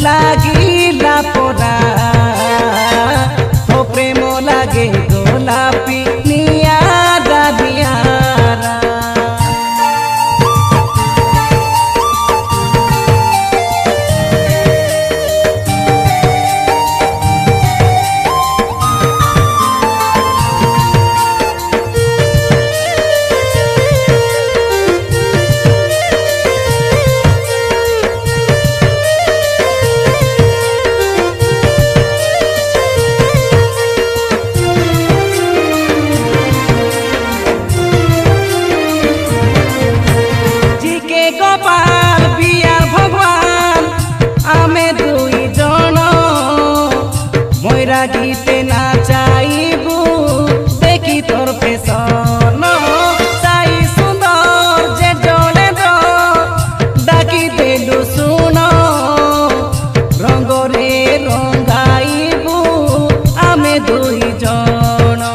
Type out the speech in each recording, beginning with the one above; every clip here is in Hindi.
লাগিলা পোড়া তো প্রেম লাগে গোলাপি নিয়ারা নিয়ারা गोपाल बिया भगवान आमे दुई जन मोरा गीते ना चाइबू देखी तोर पेशन साई सुंदर जे जले दो डाकी देलु सुन रंग रे रंगाइबू आमे दुई जन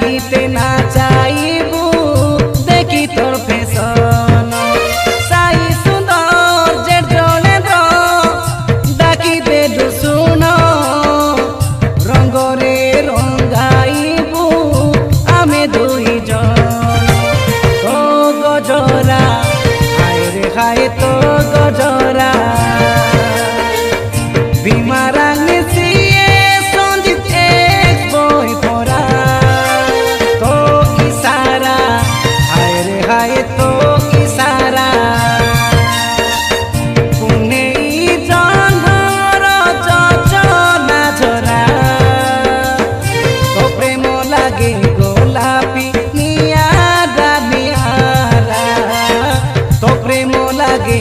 गीते ना चाइबू देखी तोर पेशन साई सुंदर जे जले दो डाकी देलु सुन रंग रे रंगाइबू आमे दुई जन तो गजरा हाय रे हाय तो गजरा बीमारांग हाय तो इशारा पुणे जंघर चचना झरा तो प्रेम लागे गोलापी नियारा नियारा तो प्रेम लागे